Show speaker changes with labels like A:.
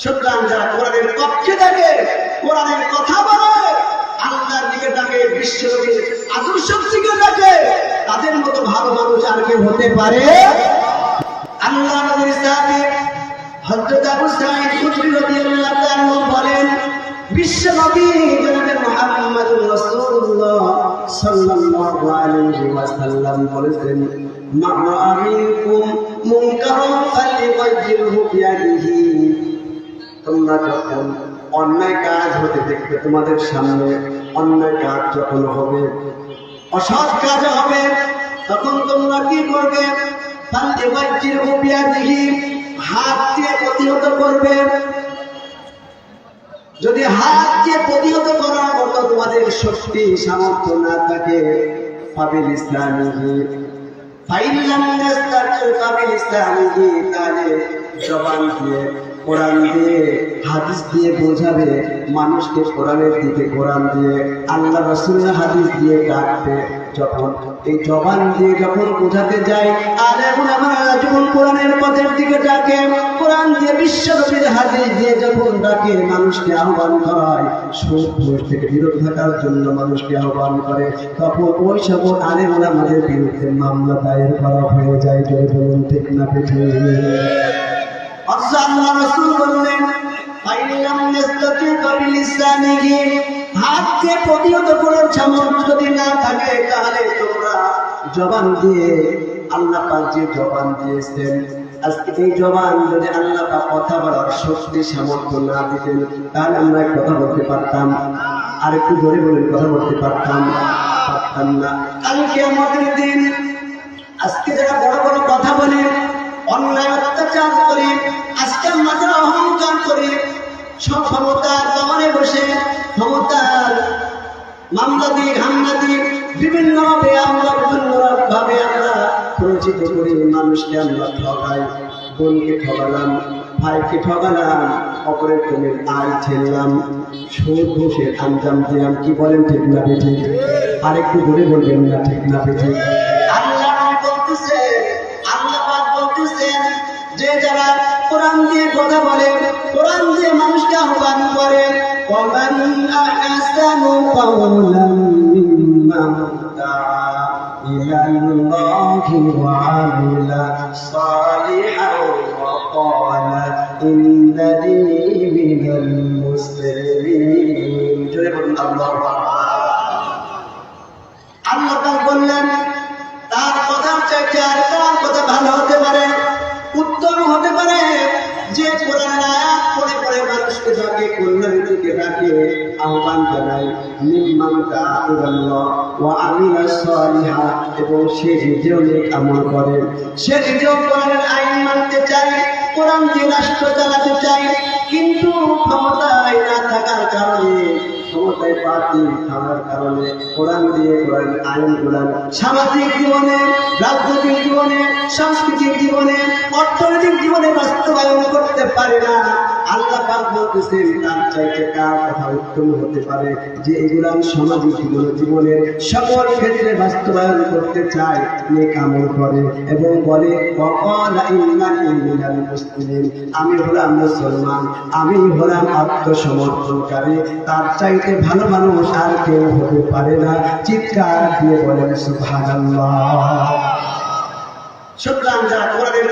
A: সুতরাং যারা কোরআনের পক্ষে থাকে, কোরআনের কথা বলে, আল্লাহর দিকে ডাকে, বিশ্বনবীর আদর্শের দিকে ডাকে, তাদের মতো ভালো মানুষ আর কেউ হতে পারে? আল্লাহ নবীর সাহাবী হযরত আবু সাঈদ খুদরী রাদিয়াল্লাহু তাআলা বলেন, বিশ্বনবী জনাবে মুহাম্মদুর রাসূলুল্লাহ সাল্লাল্লাহু আলাইহি ওয়াসাল্লাম বলেছেন, মা রাআ মিনকুম মুনকারান ফালিয়ুগাইয়িরহু বিয়াদিহি। তোমরা যখন অন্যায় কাজ হতে দেখবে, তোমাদের সামনে অন্যায় কাজ যখন হবে, অসৎ কাজ হবে, তখন তোমরা কি করবে? ফালিয়ুগাইয়িরহু বিয়াদিহি, হাত দিয়ে প্রতিহত করবে। যদি হাত দিয়ে প্রতিহত করার মতো তোমাদের শক্তি সামর্থ্য না থাকে, ফাবিল ইসলামিহি, ফাইলাম নাস্তাতিউ ফাবিল ইসলামিহি, তাহলে জবান দিয়ে, কোরআন দিয়ে, হাদিস দিয়ে বোঝাবে মানুষকে, কোরআনের দিকে কোরআন দিয়ে, আল্লাহ রাসূলের হাদিস দিয়ে ডাকবে। যখন এই জবান দিয়ে যখন বোঝাতে যায়, আর এখন আমরা যখন কোরআনের পথের দিকে ডাকে, কোরআন দিয়ে, বিশ্বনবীর হাদিস দিয়ে যখন ডাকে, মানুষকে আহ্বান করায়, সুদ ঘুষ থেকে বিরত থাকার জন্য মানুষকে আহ্বান করে, তখন ওই সকল আলেম ওলামাদের বিরুদ্ধে মামলা দায়ের করা হয়ে যায়। যদি বলুন ঠিক না পিঠে? আল্লাহ রাসূল বললেন, ফাইলাম নাস্তাতিউ ফাবিল লিসানিহি, হাত দিয়ে প্রতিহত করার সামর্থ্য যদি না থাকে, তাহলে তোমরা জবান দিয়ে, আল্লাহ পাক যে জবান দিয়েছেন, আজকে এই জবান যদি আল্লাহ পাক কথা বলার শক্তি সামর্থ্য না দিতেন, তাহলে আমরা কথা বলতে পারতাম? আর একটু জোরে বলে কথা বলতে পারতাম না। কালকে আমাদের দিন, আজকে যারা বড় বড় কথা বলে, অন্যায় অত্যাচার করে, আজকে আমরা যারা অহংকার করি, সব ক্ষমতার দমনে বসে, ক্ষমতার মামলা দিয়ে, হামলা দিয়ে, বিভিন্নভাবে আমরা পরিচিত করি, মানুষকে আমরা ঠকাই, বোনকে ঠকালাম, ভাইকে ঠকালাম, অপরের জমির আয় ছেড়লাম, সুদ ঘুষের আঞ্জাম দিলাম। কি বলেন ঠিক না বেঠি? আর একটু বলে বলবেন না ঠিক না বেঠি? যে যারা কোরআন দিয়ে কথা বলে, কোরআন দিয়ে মানুষকে আহ্বান করে, ওয়ামান আহসানু কাওলাম মিম্মান দাআ ইলাল্লাহি ওয়া আমিলা সালিহান ওয়া ক্বালা ইন্নানি মিনাল মুসলিমিন। জোরে বলুন আল্লাহু আকবার। আল্লাহ পাক বললেন, তার কথার চাইতে আর কার কথা ভালো হতে পারে, উত্তম হতে পারে, যে কোরআনের আয়াত পড়ে পড়ে মানুষকে ডাকে, কল্যাণের দিকে ডাকে, আহ্বান জানায়, মিম্মান দাআ ইলাল্লাহ ওয়া আমিলা সালিহা, এবং সে নিজেও নেক আমল করে, সে নিজেও কোরআনের আইন মানতে চায়, কোরআন দিয়ে রাষ্ট্র চালাতে চায়, কিন্তু ক্ষমতায় না থাকার কারণে, ক্ষমতায় পাতি থাকার কারণে কোরআন দিয়ে, কোরআন আইন গুলান সামাজিক জীবনে, রাজনৈতিক জীবনে, সাংস্কৃতিক জীবনে, অর্থনৈতিক জীবনে বাস্তবায়ন করতে পারে না। আল্লাহ পাক বলতেছেন, তার চাইতে কার কথা উত্তম হতে পারে, যে এগুলা সামাজিক জীবনের সকল ক্ষেত্রে বাস্তবায়ন করতে চায়, নেক আমল করে এবং বলে, ওয়াকালা ইন্নানি মিনাল মুসলিমিন, আমি হলাম মুসলমান, আমি হলাম আত্মসমর্পণকারী। তার চাইতে ভালো মানুষ আর কেউ হতে পারে না। চিৎকার দিয়ে বলেন সুবহানাল্লাহ। সুতরাং যারা কোরআনের